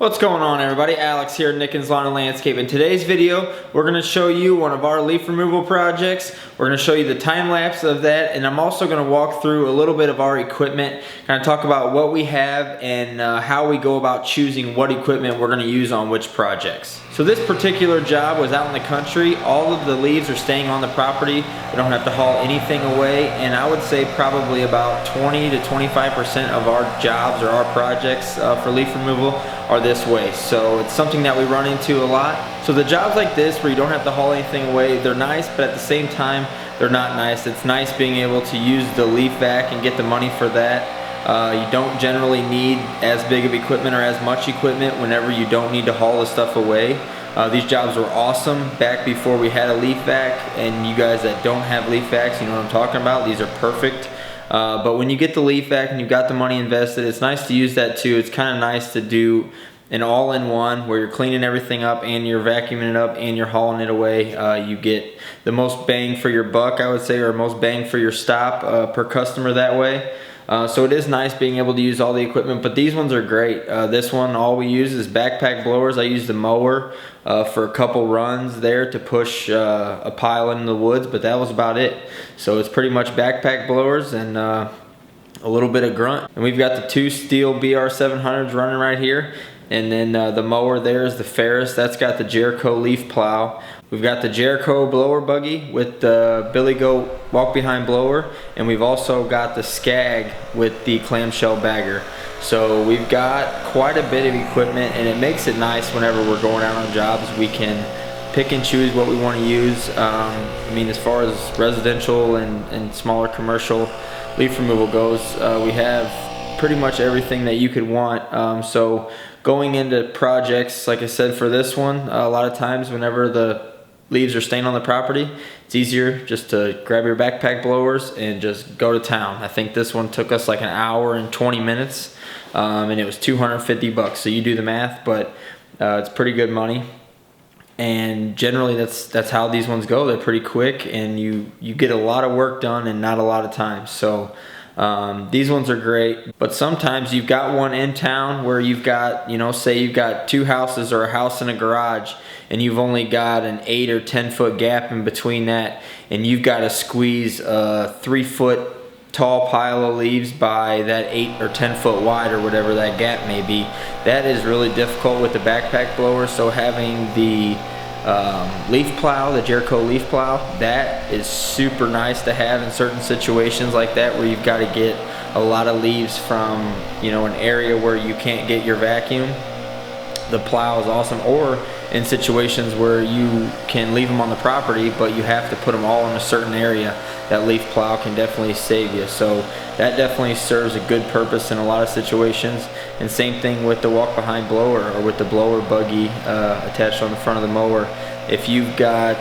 What's going on, everybody? Alex here at Nickens Lawn and Landscape. In today's video, we're going to show you one of our leaf removal projects. We're going to show you the time lapse of that, and I'm also going to walk through a little bit of our equipment, kind of talk about what we have and how we go about choosing what equipment we're going to use on which projects. So this particular job was out in the country. All of the leaves are staying on the property. We don't have to haul anything away, and I would say probably about 20 to 25% of our jobs or our projects for leaf removal are this way. So it's something that we run into a lot. So the jobs like this where you don't have to haul anything away, they're nice, but at the same time they're not nice. It's nice being able to use the leaf vac and get the money for that. You don't generally need as big of equipment or as much equipment whenever you don't need to haul the stuff away. These jobs were awesome back before we had a leaf vac, and you guys that don't have leaf vacs, you know what I'm talking about. These are perfect. But when you get the leaf vac and you've got the money invested, it's nice to use that too. It's kind of nice to do an all-in-one where you're cleaning everything up and you're vacuuming it up and you're hauling it away. You get the most bang for your buck, I would say, or most bang for your stop per customer that way. So it is nice being able to use all the equipment, but these ones are great. This one, all we use is backpack blowers. I used the mower for a couple runs there to push a pile in the woods, but that was about it. So it's pretty much backpack blowers and a little bit of grunt. And we've got the two Crysteel BR700s running right here. And then the mower there is the Ferris. That's got the Jericho leaf plow. We've got the Jericho blower buggy with the Billy Goat walk behind blower. And we've also got the Skag with the clamshell bagger. So we've got quite a bit of equipment, and it makes it nice whenever we're going out on jobs. We can pick and choose what we want to use. I mean, as far as residential and smaller commercial leaf removal goes, we have pretty much everything that you could want. So going into projects, like I said, for this one, a lot of times whenever the leaves are staying on the property, it's easier just to grab your backpack blowers and just go to town. I think this one took us like an hour and 20 minutes, and it was 250 bucks. So you do the math, but it's pretty good money. And generally that's how these ones go. They're pretty quick, and you get a lot of work done and not a lot of time. So these ones are great, but sometimes you've got one in town where you've got, you know, say you've got two houses or a house and a garage, and you've only got an 8 or 10 foot gap in between that, and you've got to squeeze a 3 foot tall pile of leaves by that 8 or 10 foot wide or whatever that gap may be. That is really difficult with the backpack blower. So having the leaf plow, the Jericho leaf plow, that is super nice to have in certain situations like that where you've got to get a lot of leaves from, you know, an area where you can't get your vacuum. The plow is awesome. Or in situations where you can leave them on the property but you have to put them all in a certain area, that leaf plow can definitely save you. So that definitely serves a good purpose in a lot of situations. And same thing with the walk behind blower or with the blower buggy attached on the front of the mower. If you've got,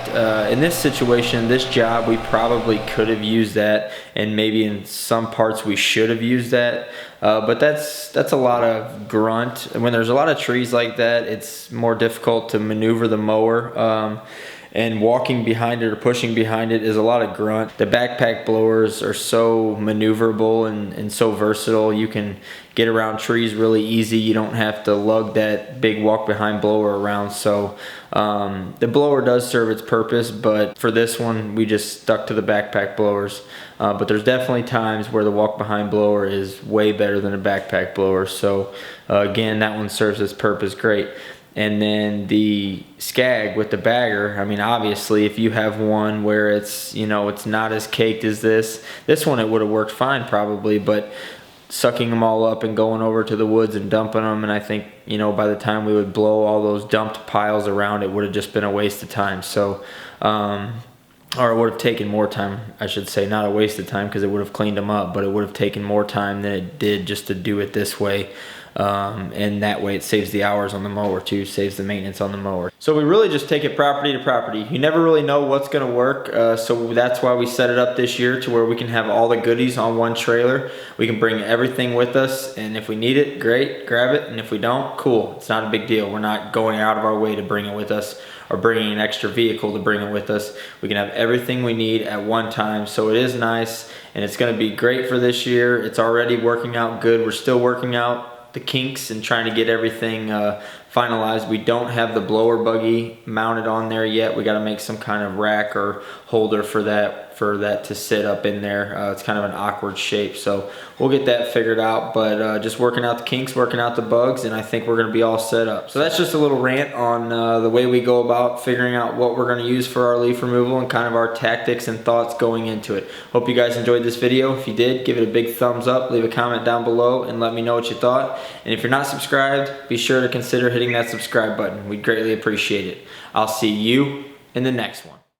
in this situation, this job, we probably could have used that, and maybe in some parts we should have used that, but that's a lot of grunt. And when there's a lot of trees like that, it's more difficult to maneuver the mower. And walking behind it or pushing behind it is a lot of grunt. The backpack blowers are so maneuverable and so versatile. You can get around trees really easy. You don't have to lug that big walk behind blower around. So the blower does serve its purpose, but for this one we just stuck to the backpack blowers. But there's definitely times where the walk behind blower is way better than a backpack blower. So again, that one serves its purpose great. And then the Skag with the bagger, I mean, obviously if you have one where it's, you know, it's not as caked as this one, it would have worked fine probably, but sucking them all up and going over to the woods and dumping them, and I think, you know, by the time we would blow all those dumped piles around, it would have just been a waste of time. So or it would have taken more time, I should say, not a waste of time because it would have cleaned them up, but it would have taken more time than it did just to do it this way. And that way it saves the hours on the mower too, saves the maintenance on the mower. So we really just take it property to property. You never really know what's going to work, so that's why we set it up this year to where we can have all the goodies on one trailer. We can bring everything with us, and if we need it, great, grab it, and if we don't, cool. It's not a big deal. We're not going out of our way to bring it with us or bringing an extra vehicle to bring it with us. We can have everything we need at one time, so it is nice, and it's going to be great for this year. It's already working out good. We're still working out out the kinks and trying to get everything finalized. We don't have the blower buggy mounted on there yet. We got to make some kind of rack or holder for that to sit up in there. It's kind of an awkward shape, so we'll get that figured out. But just working out the kinks, working out the bugs, and I think we're going to be all set up. So that's just a little rant on the way we go about figuring out what we're going to use for our leaf removal and kind of our tactics and thoughts going into it. Hope you guys enjoyed this video. If you did, give it a big thumbs up, leave a comment down below, and let me know what you thought. And if you're not subscribed, be sure to consider hitting that subscribe button. We'd greatly appreciate it. I'll see you in the next one.